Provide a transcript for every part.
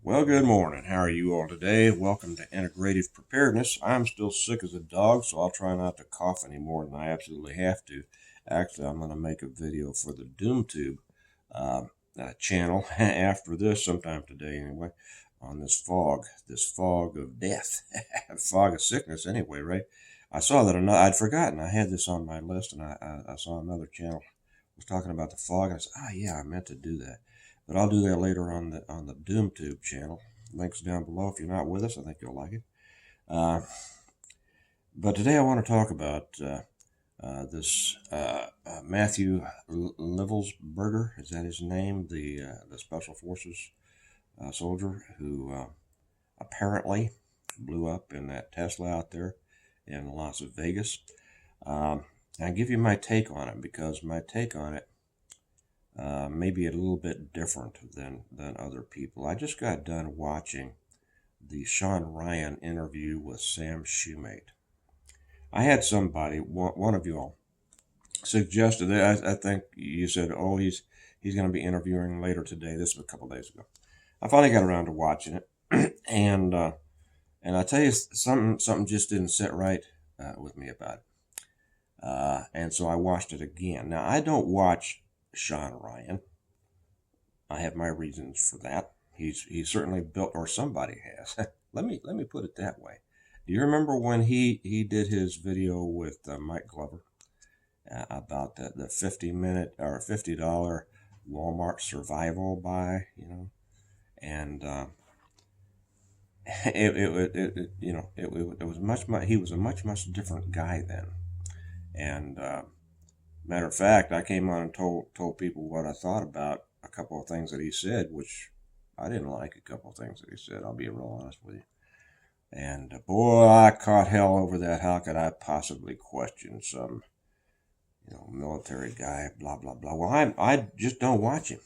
Well, good morning. How are you all today? Welcome to Integrative Preparedness. I'm still sick as a dog, so I'll try not to cough any more than I absolutely have to. Actually, I'm going to make a video for the DoomTube channel after this, sometime today anyway, on this fog of death, fog of sickness anyway, right? I saw that I'd forgotten. I had this on my list, and I saw another channel was talking about the fog. I said, yeah, I meant to do that. But I'll do that later on the DoomTube channel. Links down below if you're not with us. I think you'll like it. But today I want to talk about this Matthew Livelsberger. Is that his name? The Special Forces soldier who apparently blew up in that Tesla out there in Las Vegas. I'll give you my take on it, because my take on it maybe a little bit different than other people. I just got done watching the Shan Ryan interview with Sam Shoemate. I had somebody, one of you all, suggested that. I think you said, oh, he's going to be interviewing later today. This was a couple days ago. I finally got around to watching it, and I tell you, something just didn't sit right with me about it. And so I watched it again. Now, I don't watch Shan Ryan. I have my reasons for that. He's certainly built, or somebody has. let me put it that way. Do you remember when he did his video with Mike Glover about the 50-minute or $50 Walmart survival buy, and it was much he was a much different guy then, and matter of fact, I came on and told people what I thought about a couple of things that he said, which I didn't like a couple of things that he said. I'll be real honest with you. And boy, I caught hell over that. How could I possibly question some, military guy, blah, blah, blah. Well, I just don't watch him.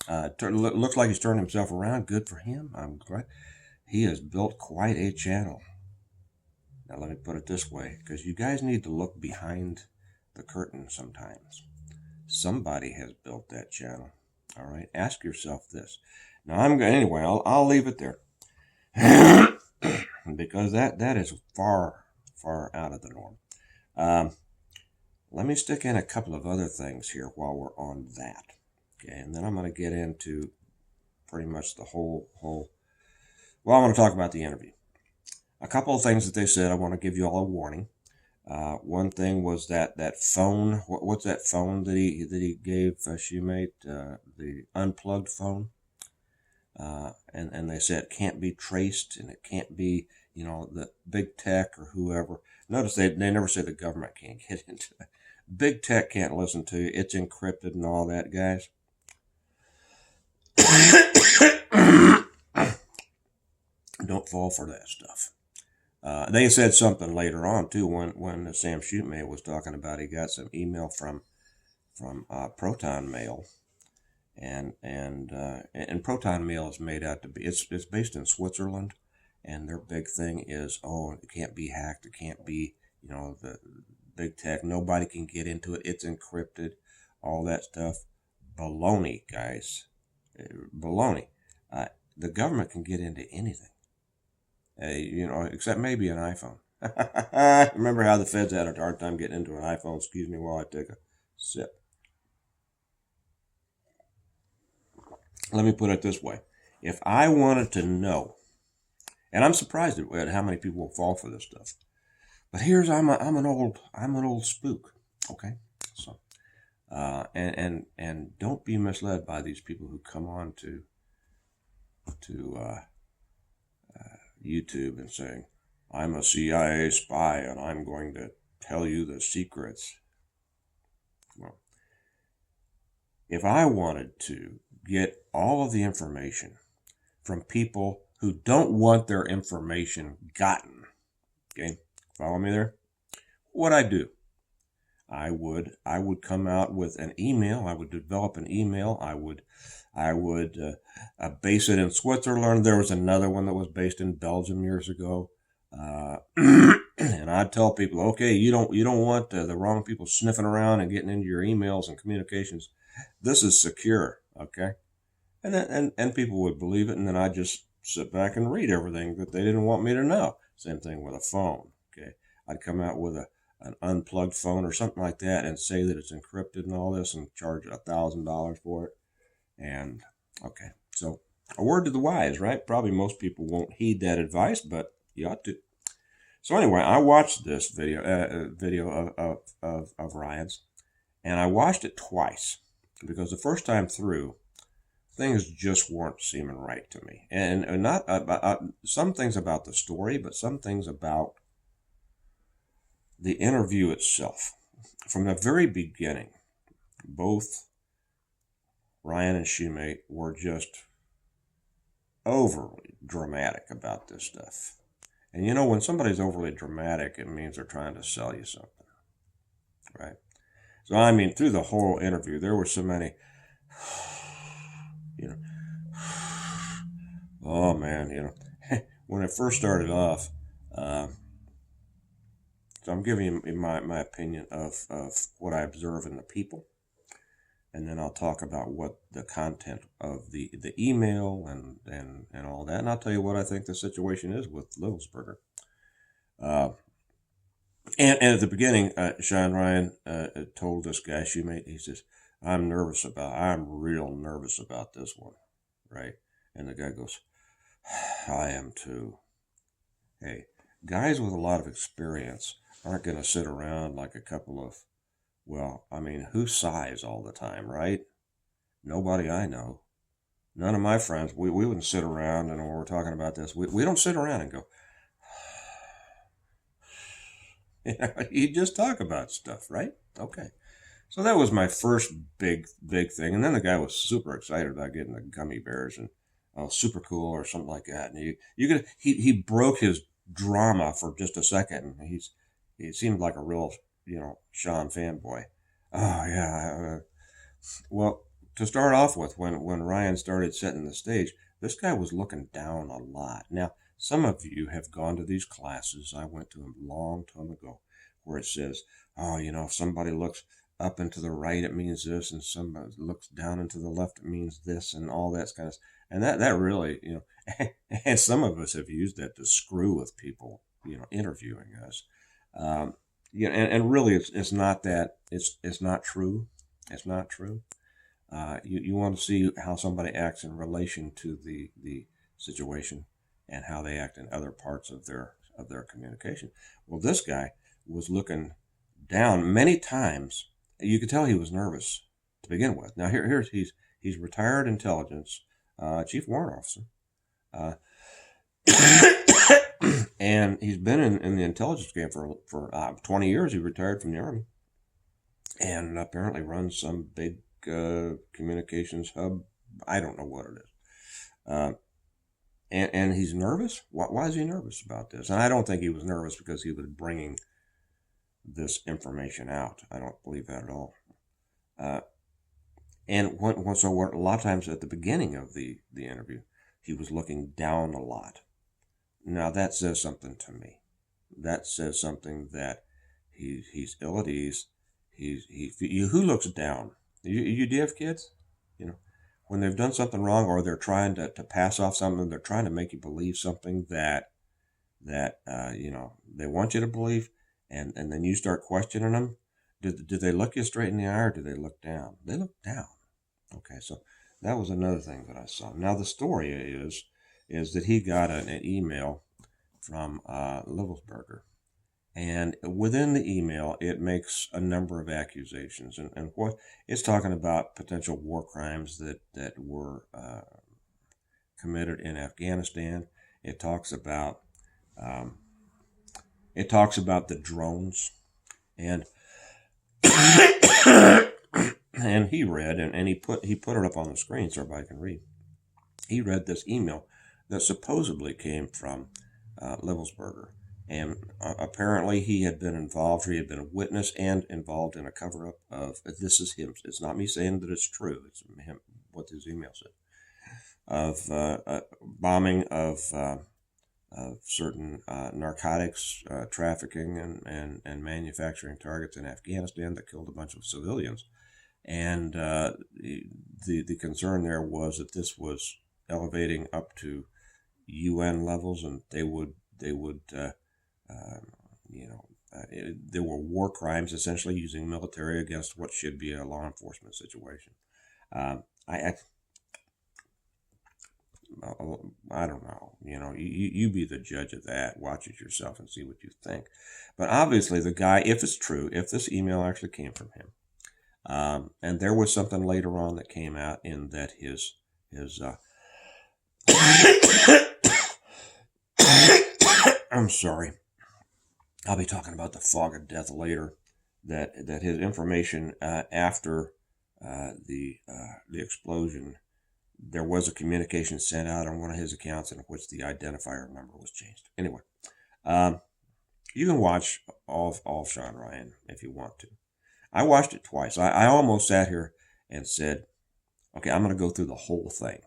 Looks like he's turned himself around. Good for him. I'm glad. He has built quite a channel. Now, let me put it this way, because you guys need to look behind the curtain sometimes. Somebody has built that channel. All right, ask yourself this. Now anyway, I'll leave it there because that is far out of the norm. Let me stick in a couple of other things here while we're on that. Okay, and then I'm going to get into pretty much the whole. Well, I want to talk about the interview. A couple of things that they said. I want to give you all a warning. One thing was that phone. What's that phone that he gave Shoemate? The unplugged phone. And they said it can't be traced, and it can't be, the big tech or whoever. Notice they never say the government can't get into it. Big tech can't listen to you. It's encrypted and all that, guys. Don't fall for that stuff. They said something later on too when Sam Shoemate was talking about he got some email from Proton Mail, and Proton Mail is made out to be it's based in Switzerland, and their big thing is, it can't be hacked, it can't be the big tech, nobody can get into it, it's encrypted, all that stuff. Baloney, guys, baloney. The government can get into anything. Except maybe an iPhone. Remember how the feds had a hard time getting into an iPhone? Excuse me while I take a sip. Let me put it this way. If I wanted to know, and I'm surprised at how many people will fall for this stuff, but I'm an old spook, okay? So, and don't be misled by these people who come on to YouTube and saying, I'm a CIA spy and I'm going to tell you the secrets. Well, if I wanted to get all of the information from people who don't want their information gotten, okay, follow me there? What I do? I would come out with an email. I would develop an email. I would base it in Switzerland. There was another one that was based in Belgium years ago. And I'd tell people, okay, you don't want the wrong people sniffing around and getting into your emails and communications. This is secure, okay? And people would believe it, and then I just sit back and read everything that they didn't want me to know. Same thing with a phone. Okay, I'd come out with an unplugged phone or something like that and say that it's encrypted and all this and charge $1,000 for it. And okay, so a word to the wise, right? Probably most people won't heed that advice, but you ought to. So anyway, I watched this video of Ryan's, and I watched it twice because the first time through, things just weren't seeming right to me, and not some things about the story, but some things about the interview itself. From the very beginning, both Ryan and Shoemate were just overly dramatic about this stuff. And you know, when somebody's overly dramatic, it means they're trying to sell you something, right? So, I mean, through the whole interview, there were so many, you know, oh man, you know, when it first started off, so I'm giving you my opinion of what I observe in the people. And then I'll talk about what the content of the email and all that. And I'll tell you what I think the situation is with Livelsberger. And at the beginning, Shan Ryan told this guy, Shoemate, he says, I'm real nervous about this one, right? And the guy goes, I am too. Hey, guys with a lot of experience aren't going to sit around like a couple of, well, I mean, who sighs all the time, right? Nobody I know. None of my friends, we wouldn't sit around, and when we're talking about this, we don't sit around and go, you just talk about stuff, right? Okay. So that was my first big thing. And then the guy was super excited about getting the gummy bears and super cool or something like that. And he broke his drama for just a second. And he seemed like a real, Sean fanboy. Oh yeah. Well, to start off with, when Ryan started setting the stage, this guy was looking down a lot. Now, some of you have gone to these classes. I went to them a long time ago, where it says, oh, if somebody looks up and to the right, it means this, and somebody looks down and to the left, it means this, and all that kind of stuff. And that really, and some of us have used that to screw with people, interviewing us. And really, it's not that. It's not true. It's not true. You want to see how somebody acts in relation to the situation and how they act in other parts of their communication. Well, this guy was looking down many times. You could tell he was nervous to begin with. Now he's retired intelligence chief warrant officer, and he's been in the intelligence game for 20 years. He retired from the Army, and apparently runs some big communications hub. I don't know what it is. And he's nervous. Why is he nervous about this? And I don't think he was nervous because he was bringing this information out. I don't believe that at all. So a lot of times at the beginning of the interview, he was looking down a lot. Now that says something to me. That says something that he's ill at ease. Who looks down? You do have kids? When they've done something wrong, or they're trying to pass off something, they're trying to make you believe something that they want you to believe, and then you start questioning them. Do they look you straight in the eye, or do they look down? They look down. Okay, so that was another thing that I saw. Now the story is that he got an email from Livelsberger. And within the email, it makes a number of accusations. And what it's talking about potential war crimes that were committed in Afghanistan. It talks about the drones. And and he read, and he put it up on the screen so everybody can read. He read this email that supposedly came from Livelsberger. And apparently he had been involved, or he had been a witness and involved in a cover-up of, this is him, it's not me saying that it's true, it's him, what his email said, of bombing of certain narcotics trafficking and manufacturing targets in Afghanistan that killed a bunch of civilians. And the concern there was that this was elevating up to UN levels, and they would there were war crimes essentially using military against what should be a law enforcement situation. I don't know. You be the judge of that. Watch it yourself and see what you think. But obviously, the guy, if it's true, if this email actually came from him, and there was something later on that came out in that his I'm sorry. I'll be talking about the fog of death later. That his information after the explosion, there was a communication sent out on one of his accounts in which the identifier number was changed. Anyway, you can watch all Shan Ryan if you want to. I watched it twice. I almost sat here and said, okay, I'm going to go through the whole thing.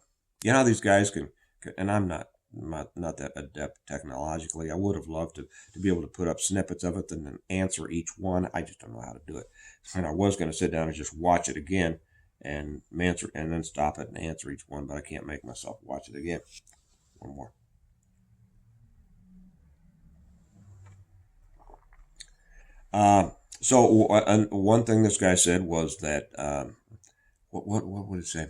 You know how these guys can, and I'm not that adept technologically. I would have loved to be able to put up snippets of it and then answer each one. I just don't know how to do it. And I was going to sit down and just watch it again and answer, and then stop it and answer each one, but I can't make myself watch it again. One more. So one thing this guy said was that what would it say?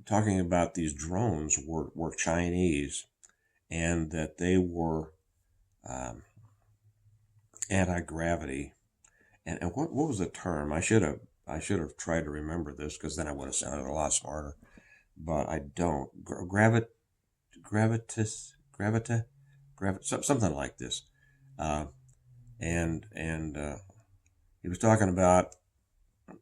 Talking about these drones were Chinese, and that they were anti-gravity. And what was the term? I should have tried to remember this, because then I would have sounded a lot smarter. But I don't. Something like this. And he was talking about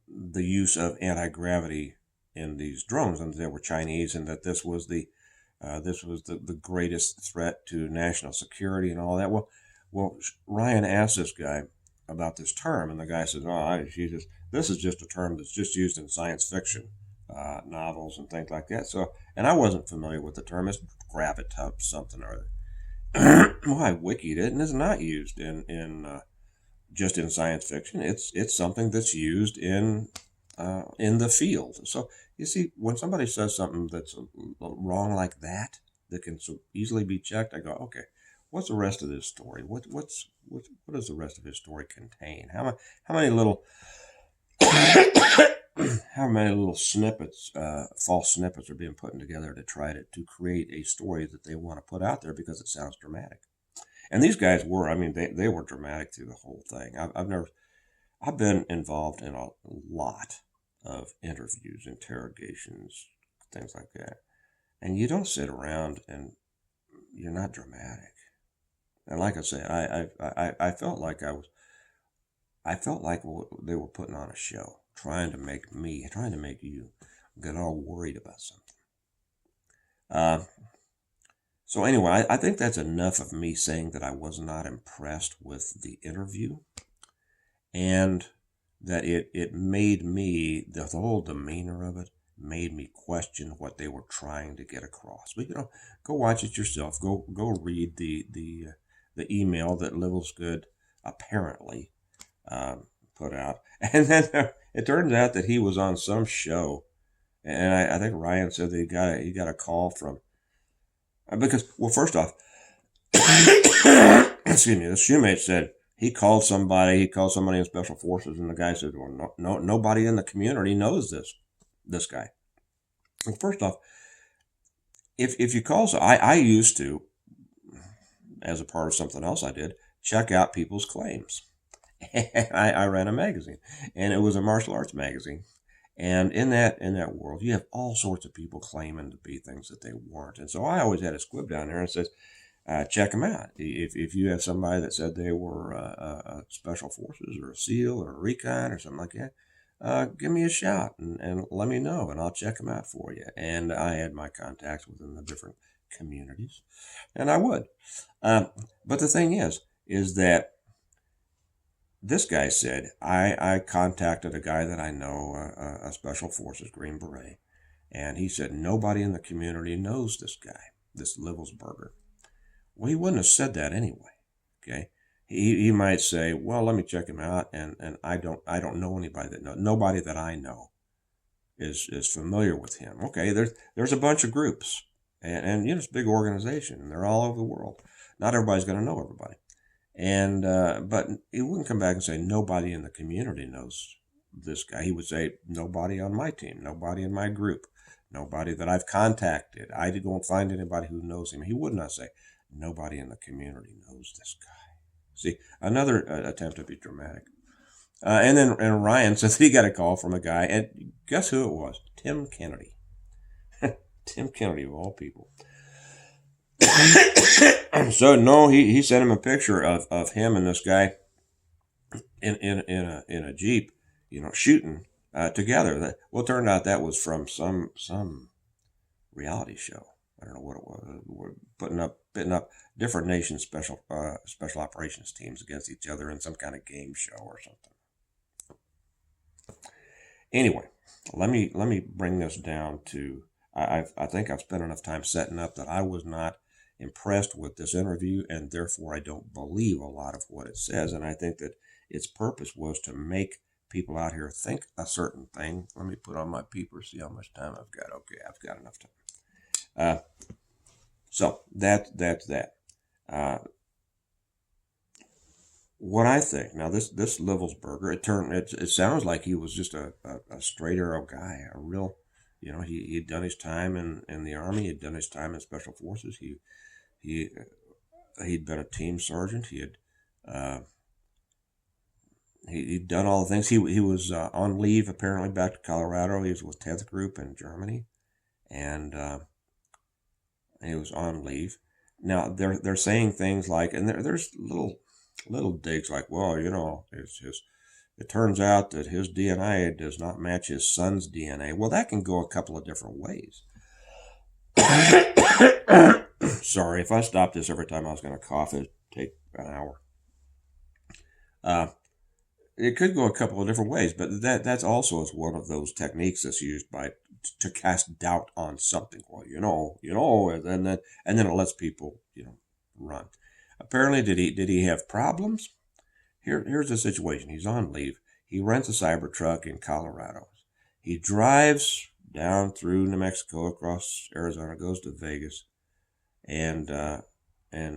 the use of anti-gravity in these drones, and they were Chinese, and that this was the greatest threat to national security and all that. Well, Ryan asked this guy about this term, and the guy says, this is just a term that's just used in science fiction novels and things like that. So, and I wasn't familiar with the term. It's gravitas something or other. Well, I wikied it, and it's not used in just in science fiction. It's something that's used in the field. So you see, when somebody says something that's wrong like that can so easily be checked, I go, okay, what's the rest of this story? What does the rest of his story contain? How many little how many little snippets, false snippets, are being put together to try to create a story that they want to put out there because it sounds dramatic? And these guys were, they were dramatic through the whole thing. I've been involved in a lot of interviews, interrogations, things like that. And you don't sit around and you're not dramatic. And like I say, I felt like they were putting on a show, trying to make you get all worried about something. So anyway, I think that's enough of me saying that I was not impressed with the interview, and that it made me, the whole demeanor of it made me question what they were trying to get across. But go watch it yourself. Go read the email that Little's apparently put out, and then it turns out that he was on some show, and I think Ryan said that he got a call from. Because, well, first off, excuse me, the shoemate said he called somebody in Special Forces, and the guy said, well, no, nobody in the community knows this guy. Well, first off, if you call, I used to, as a part of something else I did, check out people's claims. I ran a magazine, and it was a martial arts magazine. And in that world, you have all sorts of people claiming to be things that they weren't. And so I always had a squib down there and says, check them out. If you have somebody that said they were a Special Forces or a SEAL or a recon or something like that, give me a shout and let me know, and I'll check them out for you. And I had my contacts within the different communities, and I would. But the thing is that this guy said, I contacted a guy that I know, a Special Forces Green Beret, and he said nobody in the community knows this guy, this Livelsberger. Well, he wouldn't have said that anyway. Okay, he might say, well, let me check him out, and I don't know anybody nobody that I know is familiar with him. Okay, there's a bunch of groups and you know, it's a big organization, and they're all over the world. Not everybody's going to know everybody. And but he wouldn't come back and say nobody in the community knows this guy. He would say nobody on my team, nobody in my group, nobody that I've contacted. I don't find anybody who knows him. He would not say nobody in the community knows this guy. See, another attempt to be dramatic. And Ryan says he got a call from a guy, and guess who it was? Tim Kennedy. Tim Kennedy of all people. So no, he sent him a picture of him and this guy in a Jeep, you know, shooting together. Well, it turned out that was from some reality show. I don't know what it was. We're putting up different nations special operations teams against each other in some kind of game show or something. Anyway, let me bring this down to. I think I've spent enough time setting up that I was not impressed with this interview, and therefore I don't believe a lot of what it says. And I think that its purpose was to make people out here think a certain thing. Let me put on my peeper, see how much time I've got. Okay, I've got enough time. So that's that. What I think now, this Livelsberger, it sounds like he was just a straight arrow guy, a real, you know, he'd done his time in the Army, he'd done his time in Special Forces, he'd been a team sergeant, he'd done all the things. He was on leave apparently back to Colorado. He was with 10th Group in Germany, and he was on leave. Now they're saying things like, and there's little digs like, well, you know, it turns out that his DNA does not match his son's DNA. Well, that can go a couple of different ways. Sorry, if I stopped this every time I was going to cough, it'd take an hour. It could go a couple of different ways, but that's also is one of those techniques that's used to cast doubt on something. Well, you know, and then it lets people, you know, run. Apparently, did he have problems? Here's the situation. He's on leave. He rents a Cybertruck in Colorado. He drives down through New Mexico, across Arizona, goes to Vegas, and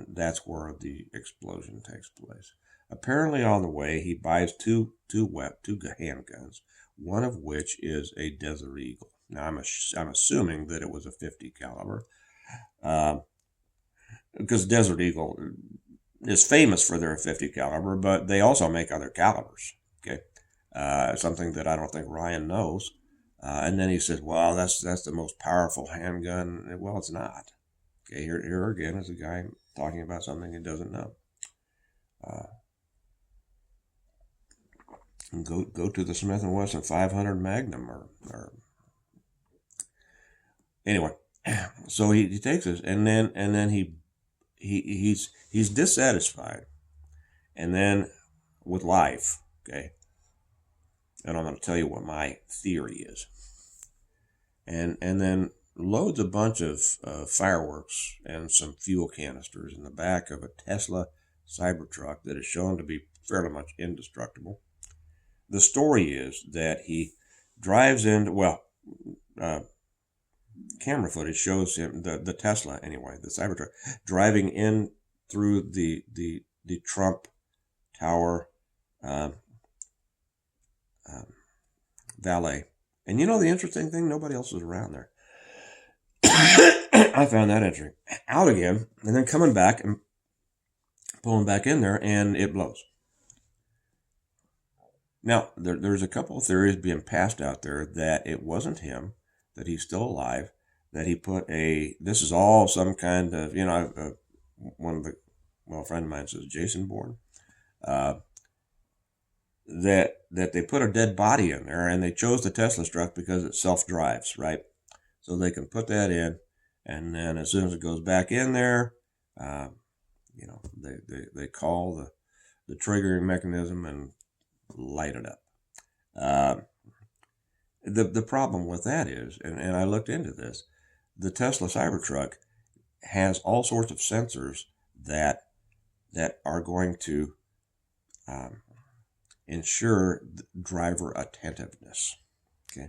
that's where the explosion takes place. Apparently, on the way, he buys two handguns, one of which is a Desert Eagle. Now, I'm assuming that it was a 50 caliber, because Desert Eagle is famous for their 50 caliber, but they also make other calibers. Okay, something that I don't think Ryan knows. And then he says, "Well, that's the most powerful handgun." Well, it's not. Okay, here again is a guy talking about something he doesn't know. Go to the Smith & Wesson 500 Magnum or anyway. So he takes this, and then he's dissatisfied, and then with life. Okay, and I'm going to tell you what my theory is, and then loads a bunch of fireworks and some fuel canisters in the back of a Tesla Cybertruck that is shown to be fairly much indestructible. The story is that he drives into, camera footage shows him, the Tesla anyway, the Cybertruck, driving in through the Trump Tower valet. And you know the interesting thing? Nobody else was around there. I found that interesting. Out again, and then coming back and pulling back in there, and it blows. Now, there's a couple of theories being passed out there that it wasn't him, that he's still alive, that he put this is all some kind of, you know, a friend of mine says Jason Bourne, that they put a dead body in there, and they chose the Tesla truck because it self-drives, right? So they can put that in, and then as soon as it goes back in there, you know, they call the triggering mechanism and light it up. The problem with that is, and I looked into this, the Tesla Cybertruck has all sorts of sensors that are going to ensure driver attentiveness. Okay,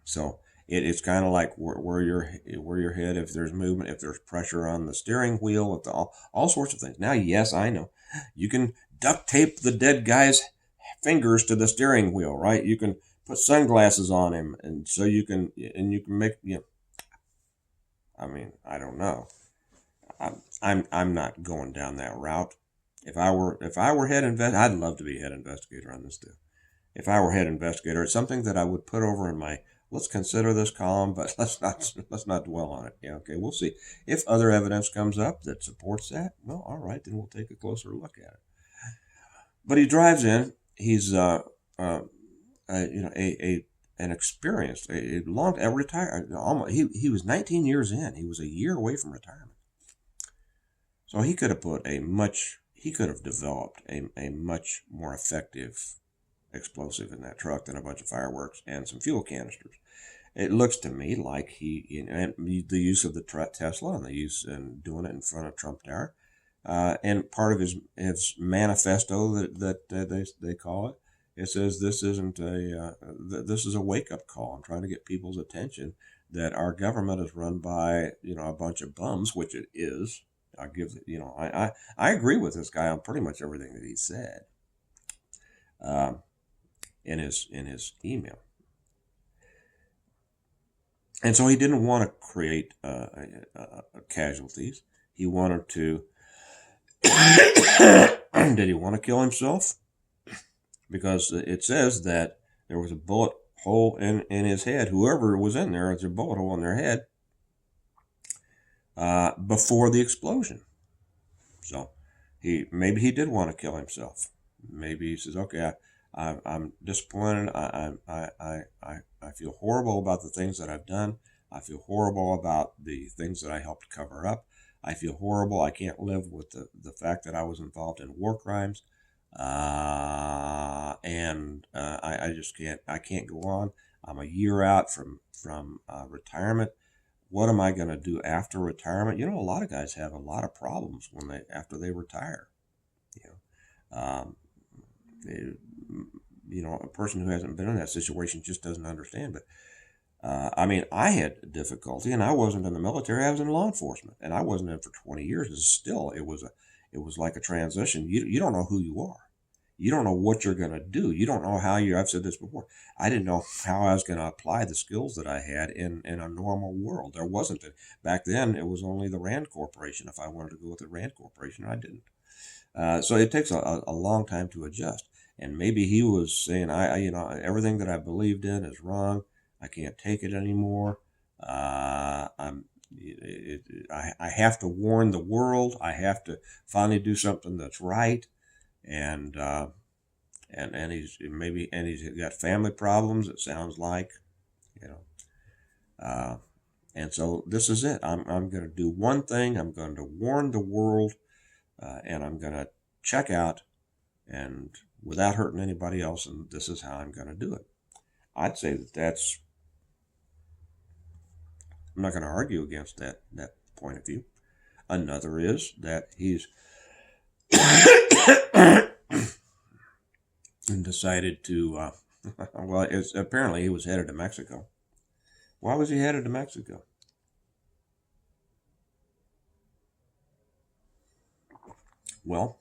so It's kind of like where your head, if there's movement, if there's pressure on the steering wheel, if all sorts of things. Now, yes, I know you can duct tape the dead guy's fingers to the steering wheel, right? You can put sunglasses on him, and so you can make, I mean, I don't know. I'm not going down that route. If I were head invest, I'd love to be head investigator on this deal. If I were head investigator, it's something that I would put over in my let's consider this column, but let's not dwell on it. Yeah, okay, we'll see. If other evidence comes up that supports that, well, all right, then we'll take a closer look at it. But he drives in. He's an experienced, a long, a retired, almost he was 19 years in. He was a year away from retirement. So he could have developed a much more effective explosive in that truck than a bunch of fireworks and some fuel canisters. It looks to me like and the use of the Tesla and the use and doing it in front of Trump Tower, and part of his manifesto that they call it. It says this is a wake up call. I'm trying to get people's attention that our government is run by a bunch of bums, which it is. I agree with this guy on pretty much everything that he said in his email. And so he didn't want to create casualties. He wanted to. Did he want to kill himself? Because it says that there was a bullet hole in his head. Whoever was in there, there's a bullet hole in their head before the explosion. So maybe he did want to kill himself. Maybe he says, okay, I'm disappointed. I feel horrible about the things that I've done. I feel horrible about the things that I helped cover up. I feel horrible. I can't live with the fact that I was involved in war crimes. And I just can't. I can't go on. I'm a year out from retirement. What am I going to do after retirement? A lot of guys have a lot of problems after they retire. A person who hasn't been in that situation just doesn't understand. But I had difficulty, and I wasn't in the military. I was in law enforcement, and I wasn't in for 20 years. It was like a transition. You don't know who you are. You don't know what you're going to do. You don't know how I've said this before. I didn't know how I was going to apply the skills that I had in a normal world. There wasn't it. Back then, it was only the Rand Corporation. If I wanted to go with the Rand Corporation, I didn't. So it takes a long time to adjust. And maybe he was saying, everything that I believed in is wrong. I can't take it anymore. I have to warn the world. I have to finally do something that's right. And he's got family problems. It sounds like, and so this is it. I'm going to do one thing. I'm going to warn the world, and I'm going to check out, and without hurting anybody else. And this is how I'm going to do it. I'd say that's. I'm not going to argue against that point of view. Another is that he's and decided to, apparently he was headed to Mexico. Why was he headed to Mexico? Well,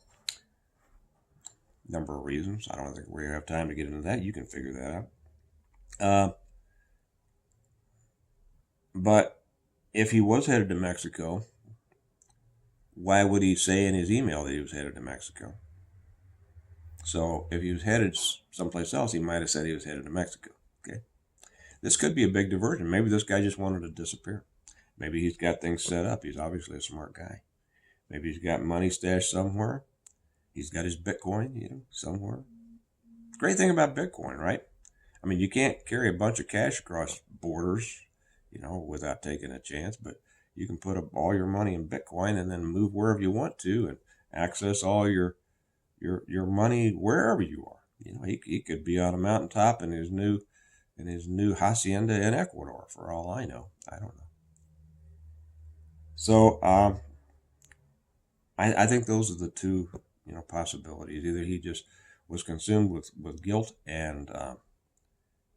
number of reasons. I don't think we have time to get into that. You can figure that out. But if he was headed to Mexico, why would he say in his email that he was headed to Mexico? So if he was headed someplace else, he might have said he was headed to Mexico. Okay, this could be a big diversion. Maybe this guy just wanted to disappear. Maybe he's got things set up. He's obviously a smart guy. Maybe he's got money stashed somewhere. He's got his Bitcoin, somewhere. Great thing about Bitcoin, right? I mean, you can't carry a bunch of cash across borders, without taking a chance, but you can put up all your money in Bitcoin and then move wherever you want to and access all your money wherever you are. He could be on a mountaintop in his new hacienda in Ecuador, for all I know. I don't know. So I think those are the two possibilities. Either he just was consumed with guilt and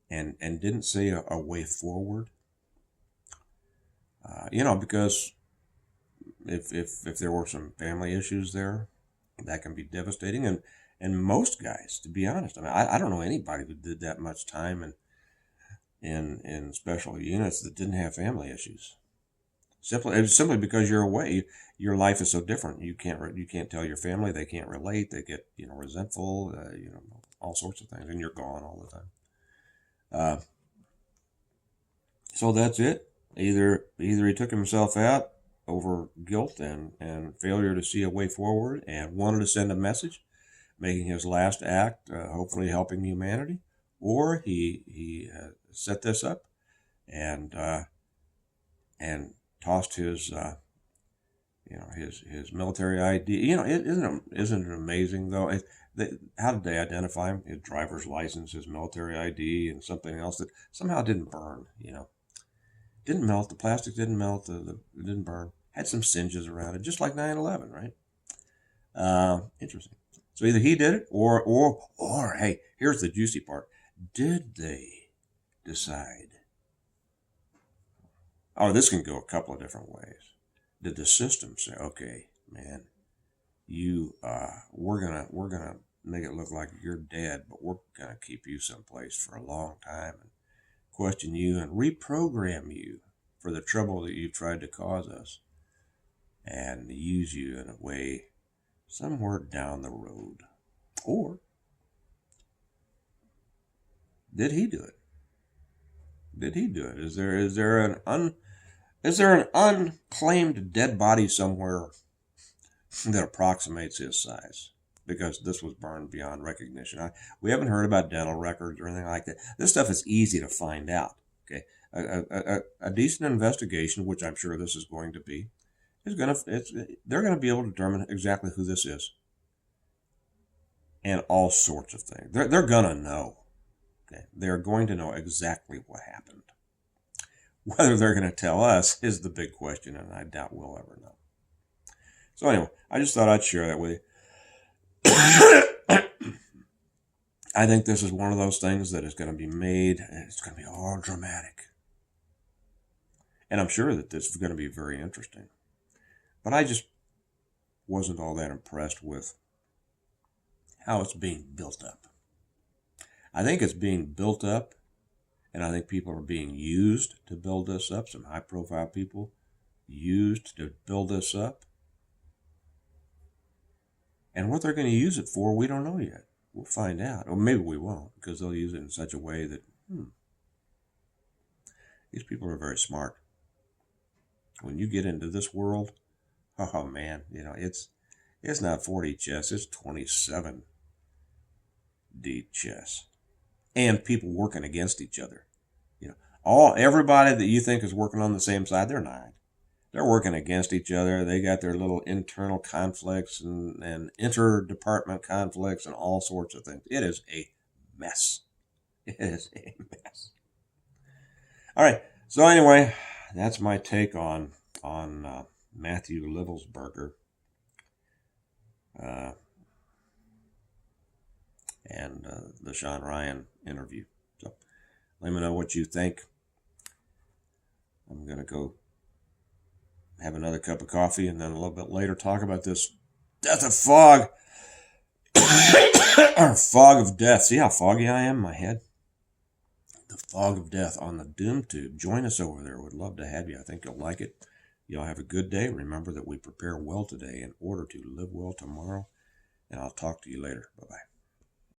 didn't see a way forward. Because if there were some family issues there, that can be devastating. And most guys, to be honest, I mean, I don't know anybody who did that much time in special units that didn't have family issues. Simply because you're away, your life is so different. You can't tell your family. They can't relate. They get resentful. All sorts of things, and you're gone all the time. So that's it. Either he took himself out over guilt and failure to see a way forward, and wanted to send a message, making his last act, hopefully helping humanity, or he set this up and tossed his his military ID. Isn't it amazing though? How did they identify him? His driver's license, his military ID, and something else that somehow didn't burn. Didn't melt. The plastic didn't melt. It didn't burn. Had some singes around it, just like 9/11, right? Interesting. So either he did it, or hey, here's the juicy part. Did they decide? Oh, this can go a couple of different ways. Did the system say, okay, man, we're gonna make it look like you're dead, but we're gonna keep you someplace for a long time and question you and reprogram you for the trouble that you've tried to cause us, and use you in a way somewhere down the road? Or did he do it? Did he do it? Is there an unclaimed dead body somewhere that approximates his size? Because this was burned beyond recognition. We haven't heard about dental records or anything like that. This stuff is easy to find out. Okay, a decent investigation, which I'm sure this is going to be, they're gonna be able to determine exactly who this is, and all sorts of things. They're gonna know. Okay, they're going to know exactly what happened. Whether they're going to tell us is the big question, and I doubt we'll ever know. So anyway, I just thought I'd share that with you. I think this is one of those things that is going to be made, and it's going to be all dramatic. And I'm sure that this is going to be very interesting. But I just wasn't all that impressed with how it's being built up. I think it's being built up, and I think people are being used to build this up. Some high-profile people used to build this up. And what they're going to use it for, we don't know yet. We'll find out. Or maybe we won't, because they'll use it in such a way that, these people are very smart. When you get into this world, oh man, it's not 4D chess, it's 27D chess. And people working against each other. Everybody that you think is working on the same side, they're not. They're working against each other. They got their little internal conflicts and interdepartment conflicts and all sorts of things. It is a mess. It is a mess. All right. So anyway, that's my take on Matthew Livelsberger. And the Shan Ryan interview. So let me know what you think. I'm going to go have another cup of coffee and then a little bit later talk about this death of fog. Or fog of death. See how foggy I am in my head? The fog of death on the Doom Tube. Join us over there. Would love to have you. I think you'll like it. Y'all have a good day. Remember that we prepare well today in order to live well tomorrow. And I'll talk to you later. Bye-bye.